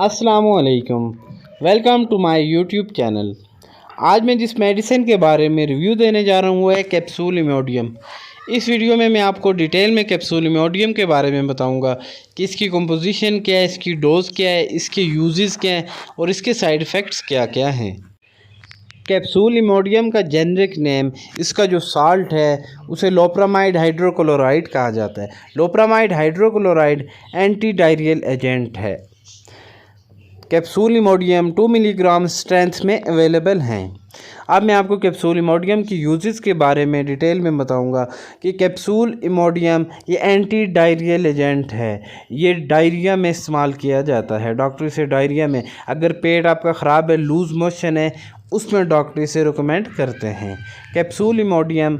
अस्सलामुअलैकुम, welcome to my YouTube channel. आज मैं जिस मेडिसिन के बारे में रिव्यू देने जा रहा हूँ वो है कैप्सूल इमोडियम। इस वीडियो में मैं आपको डिटेल में कैप्सूल इमोडियम के बारे में बताऊंगा कि इसकी कंपोजिशन क्या है, इसकी डोज़ क्या है, इसके यूजेस क्या हैं और इसके साइड इफ़ेक्ट्स क्या क्या हैं। कैप्सूल इमोडियम का जेनरिक नेम, इसका जो साल्ट है उसे लोप्रामाइड हाइड्रोक्लोराइड कहा जाता है। Loperamide hydrochloride anti diarrhoeal agent है। कैप्सूल इमोडियम 2 मिलीग्राम स्ट्रेंथ में अवेलेबल हैं। अब मैं आपको कैप्सूल इमोडियम की यूजेस के बारे में डिटेल में बताऊंगा कि कैप्सूल इमोडियम ये एंटी डायरियल एजेंट है। ये डायरिया में इस्तेमाल किया जाता है। डॉक्टर इसे डायरिया में, अगर पेट आपका ख़राब है, लूज़ मोशन है, उसमें डॉक्टर इसे रिकमेंड करते हैं। कैप्सूल इमोडियम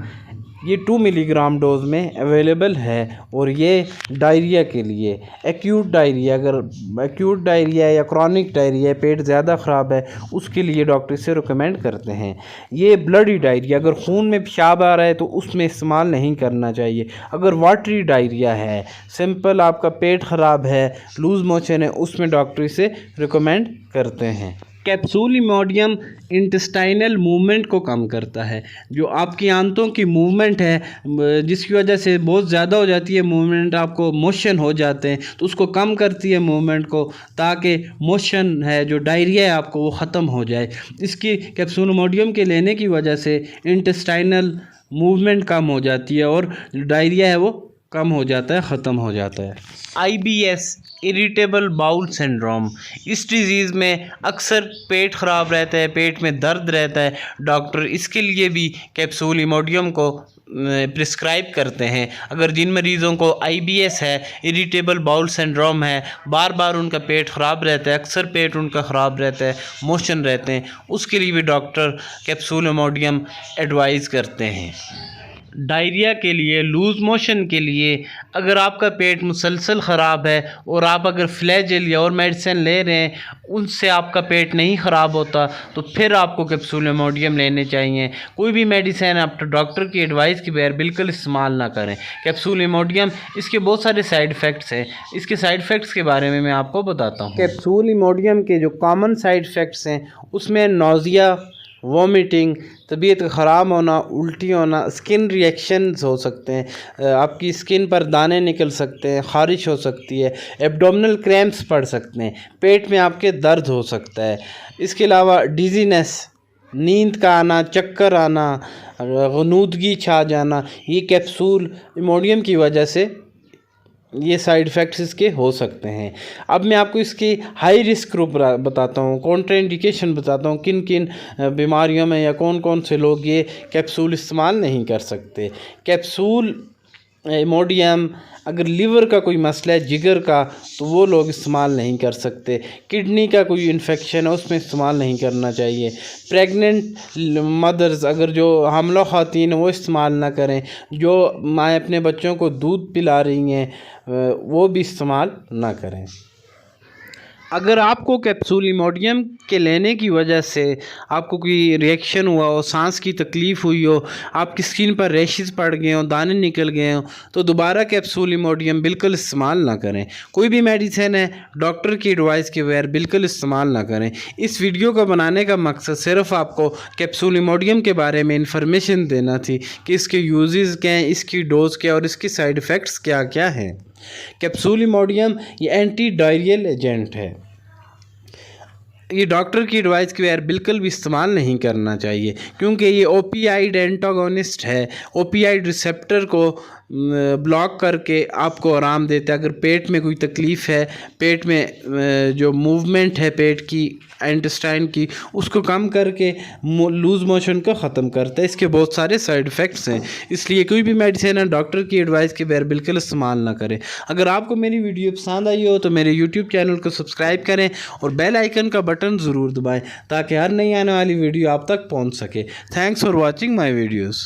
ये 2 मिलीग्राम डोज में अवेलेबल है और ये डायरिया के लिए, एक्यूट डायरिया, अगर एक्यूट डायरिया या क्रॉनिक डायरिया, पेट ज़्यादा ख़राब है, उसके लिए डॉक्टर इसे रिकमेंड करते हैं। ये ब्लडी डायरिया, अगर खून में पेशाब आ रहा है तो उसमें इस्तेमाल नहीं करना चाहिए। अगर वाटरी डायरिया है, सिंपल आपका पेट ख़राब है, लूज़ मोशन है, उसमें डॉक्टर इसे रिकमेंड करते हैं। कैप्सूल इमोडियम इंटेस्टाइनल मूवमेंट को कम करता है। जो आपकी आंतों की मूवमेंट है, जिसकी वजह से बहुत ज़्यादा हो जाती है मूवमेंट, आपको मोशन हो जाते हैं, तो उसको कम करती है मूवमेंट को, ताकि मोशन है, जो डायरिया है आपको, वो ख़त्म हो जाए। इसकी कैप्सूल इमोडियम के लेने की वजह से इंटेस्टाइनल मूवमेंट कम हो जाती है और डायरिया है वो कम हो जाता है, ख़त्म हो जाता है। IBS, इरिटेबल बाउल सिंड्रोम, इस डिज़ीज़ में अक्सर पेट ख़राब रहता है, पेट में दर्द रहता है। डॉक्टर इसके लिए भी कैप्सूल इमोडियम को प्रिस्क्राइब करते हैं। अगर जिन मरीज़ों को IBS है, इरिटेबल बाउल सिंड्रोम है, बार बार उनका पेट ख़राब रहता है, अक्सर पेट उनका ख़राब रहता है, मोशन रहते हैं, उसके लिए भी डॉक्टर कैप्सूल इमोडियम एडवाइज़ करते हैं। डायरिया के लिए, लूज़ मोशन के लिए, अगर आपका पेट मुसलसल ख़राब है और आप अगर फ्लैजेल या और मेडिसिन ले रहे हैं, उनसे आपका पेट नहीं ख़राब होता, तो फिर आपको कैप्सूल इमोडियम लेने चाहिए। कोई भी मेडिसिन आप डॉक्टर की एडवाइस के बगैर बिल्कुल इस्तेमाल ना करें। कैप्सूल इमोडियम, इसके बहुत सारे साइड इफ़ेक्ट्स हैं। इसके साइड इफ़ेक्ट्स के बारे में मैं आपको बताता हूँ। कैप्सूल इमोडियम के जो कॉमन साइड इफ़ेक्ट्स हैं उसमें नोज़िया, वॉमिटिंग, तबीयत ख़राब होना, उल्टी होना, स्किन रिएक्शंस हो सकते हैं, आपकी स्किन पर दाने निकल सकते हैं, ख़ारिश हो सकती है, एब्डोमिनल क्रैम्प्स पड़ सकते हैं, पेट में आपके दर्द हो सकता है। इसके अलावा डिजीनेस, नींद का आना, चक्कर आना, ग़नूदगी छा जाना, ये कैप्सूल इमोडियम की वजह से ये साइड इफ़ेक्ट्स इसके हो सकते हैं। अब मैं आपको इसकी हाई रिस्क ग्रुप बताता हूँ, कॉन्ट्राइंडिकेशन बताता हूँ, किन किन बीमारियों में या कौन कौन से लोग ये कैप्सूल इस्तेमाल नहीं कर सकते। कैप्सूल इमोडियम, अगर लीवर का कोई मसला है, जिगर का, तो वो लोग इस्तेमाल नहीं कर सकते। किडनी का कोई इन्फेक्शन है, उसमें इस्तेमाल नहीं करना चाहिए। प्रेग्नेंट मदर्स, अगर जो हामला ख़वातीन वो इस्तेमाल ना करें। जो माएँ अपने बच्चों को दूध पिला रही हैं वो भी इस्तेमाल ना करें। अगर आपको कैप्सूल इमोडियम के लेने की वजह से आपको कोई रिएक्शन हुआ हो, सांस की तकलीफ़ हुई हो, आपकी स्किन पर रैशेस पड़ गए हों, दाने निकल गए हों, तो दोबारा कैप्सूल इमोडियम बिल्कुल इस्तेमाल ना करें। कोई भी मेडिसिन है, डॉक्टर की एडवाइस के बगैर बिल्कुल इस्तेमाल ना करें। इस वीडियो को बनाने का मकसद सिर्फ़ आपको कैप्सूल इमोडियम के बारे में इंफॉर्मेशन देना थी कि इसके यूजेस क्या हैं, इसकी डोज़ क्या और इसकी साइड इफ़ेक्ट्स क्या क्या हैं। कैप्सूल इमोडियम ये एंटी डायरियल एजेंट है। ये डॉक्टर की एडवाइस के बगैर बिल्कुल भी इस्तेमाल नहीं करना चाहिए, क्योंकि ये ओपियाइड एंटागोनिस्ट है। ओपियाइड रिसेप्टर को ब्लॉक करके आपको आराम देता है। अगर पेट में कोई तकलीफ़ है, पेट में जो मूवमेंट है पेट की, इंटेस्टाइन की, उसको कम करके लूज़ मोशन को ख़त्म करता है। इसके बहुत सारे साइड इफ़ेक्ट्स हैं, इसलिए कोई भी मेडिसिन है डॉक्टर की एडवाइस के बगैर बिल्कुल इस्तेमाल ना करें। अगर आपको मेरी वीडियो पसंद आई हो तो मेरे यूट्यूब चैनल को सब्सक्राइब करें और बेल आइकन का बटन ज़रूर दबाएँ ताकि हर नई आने वाली वीडियो आप तक पहुँच सके। Thanks for watching my videos.